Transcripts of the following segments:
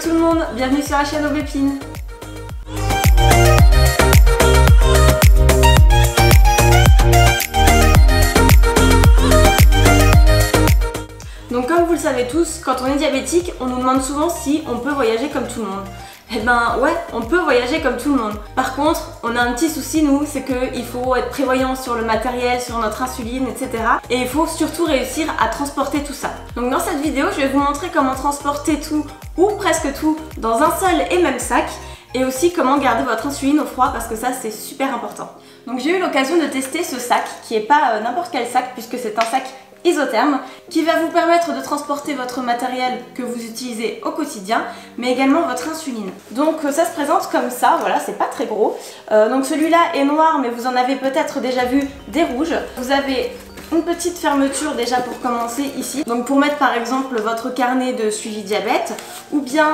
tout le monde, bienvenue sur la chaîne Aubépine. Donc comme vous le savez tous, quand on est diabétique, on nous demande souvent si on peut voyager comme tout le monde. Eh ben ouais, on peut voyager comme tout le monde. Par contre, on a un petit souci nous, c'est qu'il faut être prévoyant sur le matériel, sur notre insuline, etc. Et il faut surtout réussir à transporter tout ça. Donc dans cette vidéo, je vais vous montrer comment transporter tout, ou presque tout, dans un seul et même sac. Et aussi comment garder votre insuline au froid, parce que ça c'est super important. Donc j'ai eu l'occasion de tester ce sac, qui est pas n'importe quel sac, puisque c'est un sac isotherme qui va vous permettre de transporter votre matériel que vous utilisez au quotidien, mais également votre insuline. Donc ça se présente comme ça, voilà, c'est pas très gros. Donc celui-là est noir, mais vous en avez peut-être déjà vu des rouges. Vous avez une petite fermeture déjà pour commencer ici, donc pour mettre par exemple votre carnet de suivi diabète, ou bien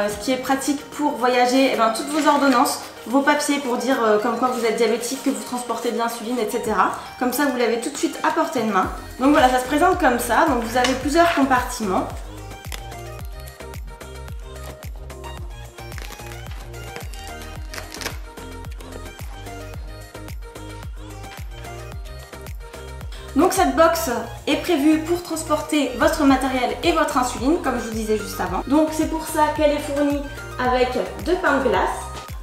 ce qui est pratique pour voyager, eh ben, toutes vos ordonnances, vos papiers pour dire comme quoi vous êtes diabétique, que vous transportez de l'insuline, etc. Comme ça vous l'avez tout de suite à portée de main. Donc voilà, ça se présente comme ça, donc vous avez plusieurs compartiments. Donc cette box est prévue pour transporter votre matériel et votre insuline, comme je vous disais juste avant. Donc c'est pour ça qu'elle est fournie avec 2 pains de glace,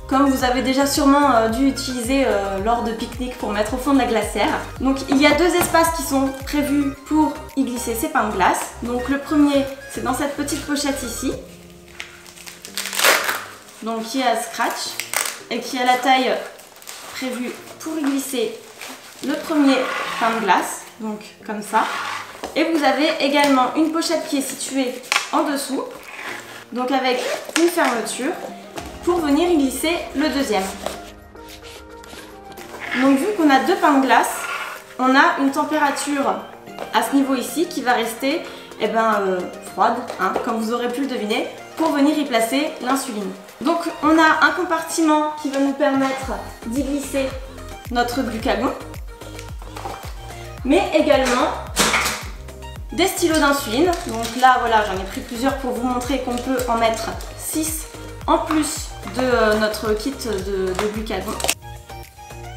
comme vous avez déjà sûrement dû utiliser lors de pique-nique pour mettre au fond de la glacière. Donc il y a 2 espaces qui sont prévus pour y glisser ces pains de glace. Donc le premier, c'est dans cette petite pochette ici, donc qui est à scratch et qui a la taille prévue pour y glisser le premier pain de glace, donc comme ça. Et vous avez également une pochette qui est située en dessous, donc avec une fermeture pour venir y glisser le deuxième. Donc vu qu'on a 2 pains de glace, on a une température à ce niveau ici qui va rester froide, hein, comme vous aurez pu le deviner, pour venir y placer l'insuline. Donc on a un compartiment qui va nous permettre d'y glisser notre glucagon, mais également des stylos d'insuline. Donc là voilà, j'en ai pris plusieurs pour vous montrer qu'on peut en mettre 6 en plus de notre kit de glucagon.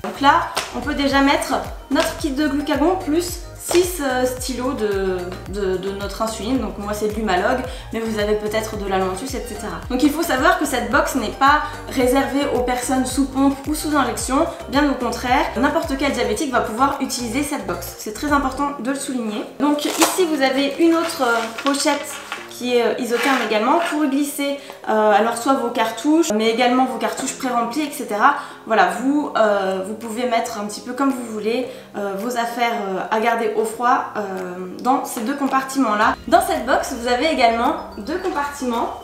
Donc là on peut déjà mettre notre kit de glucagon plus 6 stylos de notre insuline. Donc moi c'est de l'Humalog, mais vous avez peut-être de la Lantus, etc. Donc il faut savoir que cette box n'est pas réservée aux personnes sous pompe ou sous injection, bien au contraire, n'importe quel diabétique va pouvoir utiliser cette box. C'est très important de le souligner. Donc ici vous avez une autre pochette qui est isotherme également pour y glisser alors soit vos cartouches, mais également vos cartouches pré-remplies, etc. Voilà, vous pouvez mettre un petit peu comme vous voulez vos affaires à garder au froid dans ces 2 compartiments là. Dans cette box vous avez également 2 compartiments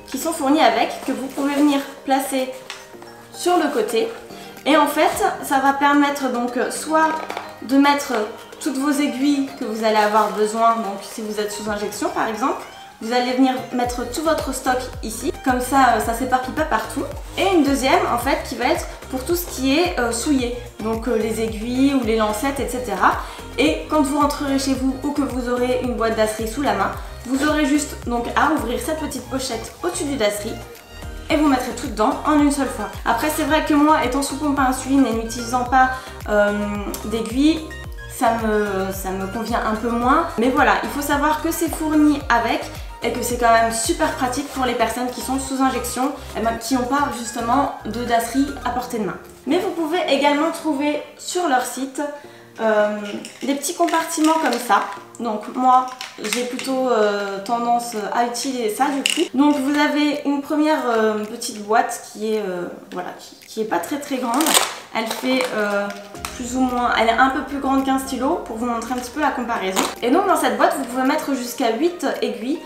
qui sont fournis avec, que vous pouvez venir placer sur le côté, et en fait ça va permettre donc soit de mettre toutes vos aiguilles que vous allez avoir besoin, donc si vous êtes sous injection par exemple, vous allez venir mettre tout votre stock ici, comme ça ça s'éparpille pas partout. Et une deuxième en fait qui va être pour tout ce qui est souillé, donc les aiguilles ou les lancettes, etc. Et quand vous rentrerez chez vous ou que vous aurez une boîte d'asserie sous la main, vous aurez juste donc à ouvrir cette petite pochette au-dessus du dasserie et vous mettrez tout dedans en une seule fois. Après c'est vrai que moi, étant sous pompe à insuline et n'utilisant pas d'aiguille, ça me convient un peu moins. Mais voilà, il faut savoir que c'est fourni avec, et que c'est quand même super pratique pour les personnes qui sont sous injection, qui n'ont pas justement de dasserie à portée de main. Mais vous pouvez également trouver sur leur site des petits compartiments comme ça. Donc moi j'ai plutôt tendance à utiliser ça du coup. Donc vous avez une première petite boîte qui est qui est pas très grande. Elle fait plus ou moins, elle est un peu plus grande qu'un stylo pour vous montrer un petit peu la comparaison. Et donc dans cette boîte vous pouvez mettre jusqu'à 8 aiguilles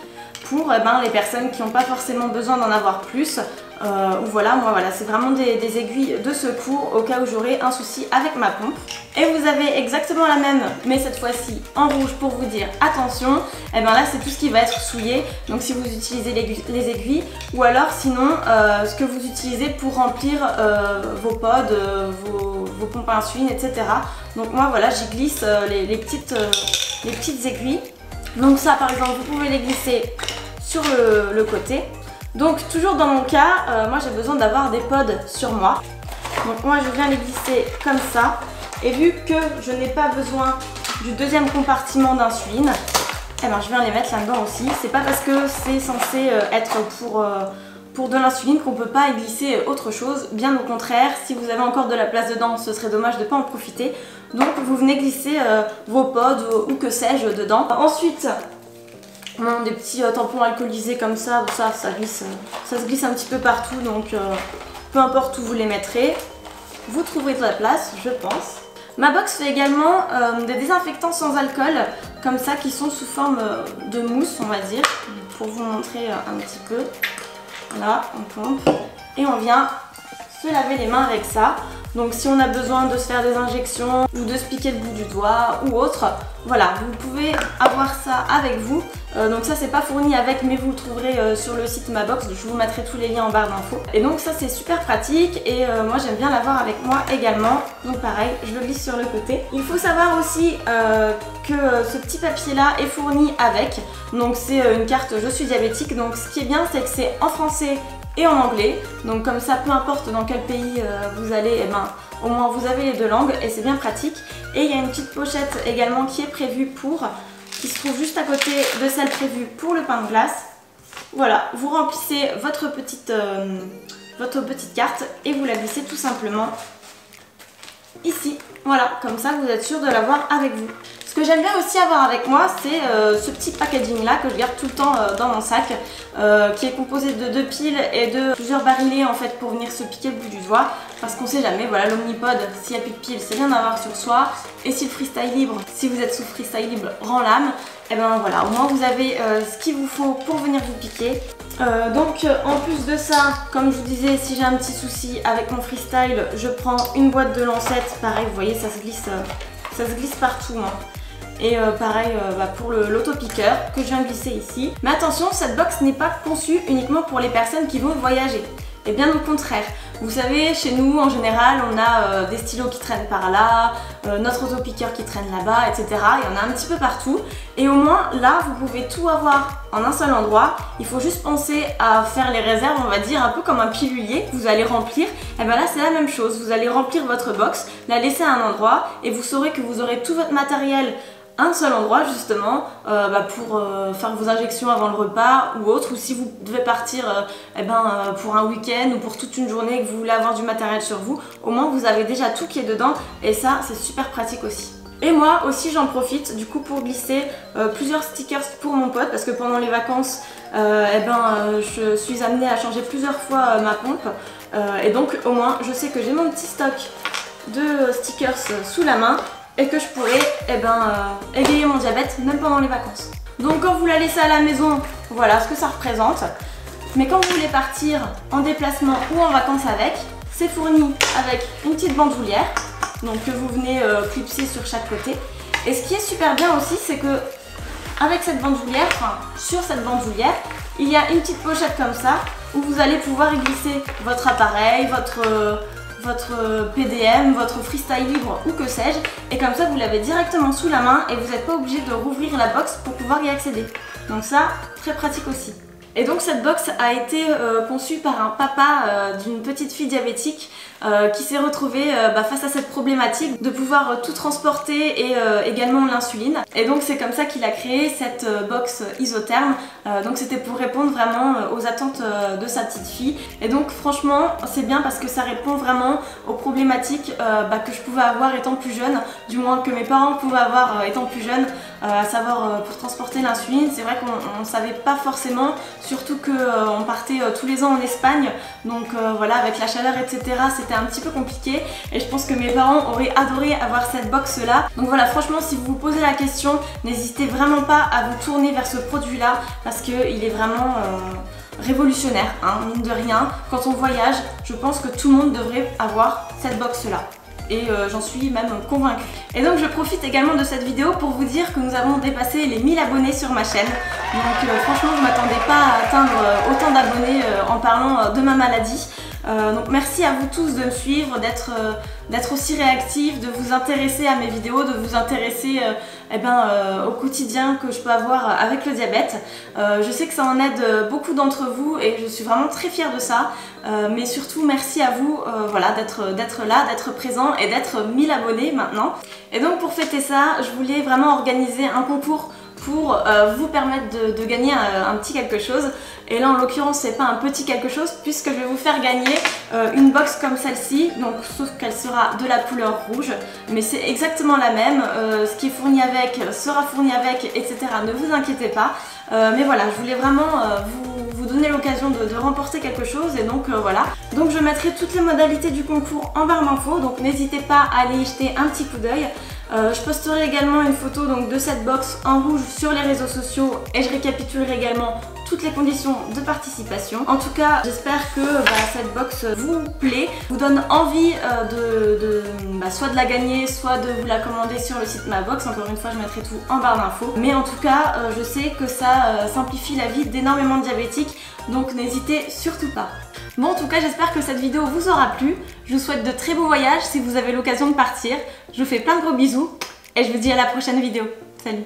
pour les personnes qui n'ont pas forcément besoin d'en avoir plus. Ou voilà, moi voilà, c'est vraiment des aiguilles de secours au cas où j'aurai un souci avec ma pompe. Et vous avez exactement la même, mais cette fois-ci en rouge pour vous dire attention. Et bien là c'est tout ce qui va être souillé, donc si vous utilisez les aiguilles, ou alors sinon ce que vous utilisez pour remplir vos pods, vos pompes à insuline, etc. Donc moi voilà, j'y glisse les petites aiguilles. Donc ça par exemple vous pouvez les glisser sur le côté. Donc toujours dans mon cas, moi j'ai besoin d'avoir des pods sur moi. Donc moi je viens les glisser comme ça. Et vu que je n'ai pas besoin du deuxième compartiment d'insuline, eh ben, je viens les mettre là-dedans aussi. C'est pas parce que c'est censé être pour de l'insuline qu'on peut pas y glisser autre chose. Bien au contraire, si vous avez encore de la place dedans, ce serait dommage de pas en profiter. Donc vous venez glisser vos pods ou que sais-je dedans. Ensuite, des petits tampons alcoolisés comme ça, ça glisse, ça se glisse un petit peu partout, donc peu importe où vous les mettrez, vous trouverez de la place, je pense. Ma box fait également des désinfectants sans alcool, comme ça, qui sont sous forme de mousse, on va dire, pour vous montrer un petit peu. Voilà, on pompe et on vient se laver les mains avec ça. Donc si on a besoin de se faire des injections ou de se piquer le bout du doigt ou autre, voilà, vous pouvez avoir ça avec vous. Donc ça c'est pas fourni avec, mais vous le trouverez sur le site Mabox. Je vous mettrai tous les liens en barre d'infos. Et donc ça c'est super pratique et moi j'aime bien l'avoir avec moi également. Donc pareil, je le glisse sur le côté. Il faut savoir aussi que ce petit papier là est fourni avec. Donc c'est une carte je suis diabétique. Donc ce qui est bien c'est que c'est en français et en anglais, donc comme ça peu importe dans quel pays vous allez, eh ben, au moins vous avez les deux langues et c'est bien pratique. Et il y a une petite pochette également qui est prévue qui se trouve juste à côté de celle prévue pour le pain de glace. Voilà, vous remplissez votre petite carte et vous la glissez tout simplement ici. Voilà, comme ça vous êtes sûr de l'avoir avec vous. Ce que j'aime bien aussi avoir avec moi, c'est ce petit packaging là que je garde tout le temps dans mon sac, qui est composé de 2 piles et de plusieurs barilets en fait pour venir se piquer le bout du doigt, parce qu'on sait jamais, voilà, l'Omnipod, s'il n'y a plus de piles, c'est bien d'avoir sur soi. Et si le freestyle libre, si vous êtes sous freestyle libre, rend l'âme, et ben voilà, au moins vous avez ce qu'il vous faut pour venir vous piquer. Donc en plus de ça, comme je vous disais, si j'ai un petit souci avec mon freestyle, je prends une boîte de lancettes. Pareil, vous voyez, ça se glisse partout, hein. Et pareil pour l'autopiqueur que je viens de glisser ici. Mais attention, cette box n'est pas conçue uniquement pour les personnes qui vont voyager. Et bien au contraire. Vous savez, chez nous en général, on a des stylos qui traînent par là, notre autopiqueur qui traîne là-bas, etc. Il y en a un petit peu partout. Et au moins là, vous pouvez tout avoir en un seul endroit. Il faut juste penser à faire les réserves, on va dire, un peu comme un pilulier que vous allez remplir. Et bien là, c'est la même chose. Vous allez remplir votre box, la laisser à un endroit et vous saurez que vous aurez tout votre matériel un seul endroit justement pour faire vos injections avant le repas ou autre, ou si vous devez partir pour un week-end ou pour toute une journée et que vous voulez avoir du matériel sur vous, au moins vous avez déjà tout qui est dedans et ça c'est super pratique aussi. Et moi aussi j'en profite du coup pour glisser plusieurs stickers pour mon pote, parce que pendant les vacances je suis amenée à changer plusieurs fois ma pompe et donc au moins je sais que j'ai mon petit stock de stickers sous la main et que je pourrais égayer mon diabète même pendant les vacances. Donc quand vous la laissez à la maison, voilà ce que ça représente. Mais quand vous voulez partir en déplacement ou en vacances avec, c'est fourni avec une petite bandoulière, donc que vous venez clipser sur chaque côté. Et ce qui est super bien aussi, c'est que avec cette bandoulière, sur cette bandoulière, il y a une petite pochette comme ça où vous allez pouvoir y glisser votre appareil, votre PDM, votre freestyle libre ou que sais-je, et comme ça vous l'avez directement sous la main et vous n'êtes pas obligé de rouvrir la box pour pouvoir y accéder. Donc ça, très pratique aussi. Et donc cette box a été conçue par un papa d'une petite fille diabétique qui s'est retrouvée face à cette problématique de pouvoir tout transporter et également l'insuline. Et donc c'est comme ça qu'il a créé cette box isotherme. Donc c'était pour répondre vraiment aux attentes de sa petite fille. Et donc franchement c'est bien parce que ça répond vraiment aux problématiques que je pouvais avoir étant plus jeune, du moins que mes parents pouvaient avoir étant plus jeunes, à savoir pour transporter l'insuline. C'est vrai qu'on ne savait pas forcément, surtout qu'on partait tous les ans en Espagne, donc voilà, avec la chaleur etc, c'était un petit peu compliqué et je pense que mes parents auraient adoré avoir cette box là. Donc voilà, franchement si vous vous posez la question, n'hésitez vraiment pas à vous tourner vers ce produit là parce qu'il est vraiment révolutionnaire, hein, mine de rien. Quand on voyage, je pense que tout le monde devrait avoir cette box là. Et j'en suis même convaincue. Et donc je profite également de cette vidéo pour vous dire que nous avons dépassé les 1000 abonnés sur ma chaîne. Donc franchement je ne m'attendais pas à atteindre autant d'abonnés en parlant de ma maladie. Donc merci à vous tous de me suivre, d'être aussi réactifs, de vous intéresser à mes vidéos, de vous intéresser au quotidien que je peux avoir avec le diabète. Je sais que ça en aide beaucoup d'entre vous et je suis vraiment très fière de ça. Mais surtout merci à vous voilà, d'être là, d'être présent et d'être 1000 abonnés maintenant. Et donc pour fêter ça, je voulais vraiment organiser un concours pour vous permettre de gagner un petit quelque chose. Et là en l'occurrence c'est pas un petit quelque chose puisque je vais vous faire gagner une box comme celle-ci, donc sauf qu'elle sera de la couleur rouge, mais c'est exactement la même, ce qui est fourni avec sera fourni avec, etc. Ne vous inquiétez pas, mais voilà, je voulais vraiment vous donner l'occasion de remporter quelque chose et donc voilà. Donc je mettrai toutes les modalités du concours en barre d'infos, donc n'hésitez pas à aller y jeter un petit coup d'œil. Je posterai également une photo donc, de cette box en rouge sur les réseaux sociaux et je récapitulerai également toutes les conditions de participation. En tout cas, j'espère que cette box vous plaît, vous donne envie soit de la gagner, soit de vous la commander sur le site MaBox. Encore une fois, je mettrai tout en barre d'infos. Mais en tout cas, je sais que ça simplifie la vie d'énormément de diabétiques, donc n'hésitez surtout pas. Bon, en tout cas, j'espère que cette vidéo vous aura plu. Je vous souhaite de très beaux voyages si vous avez l'occasion de partir. Je vous fais plein de gros bisous et je vous dis à la prochaine vidéo. Salut!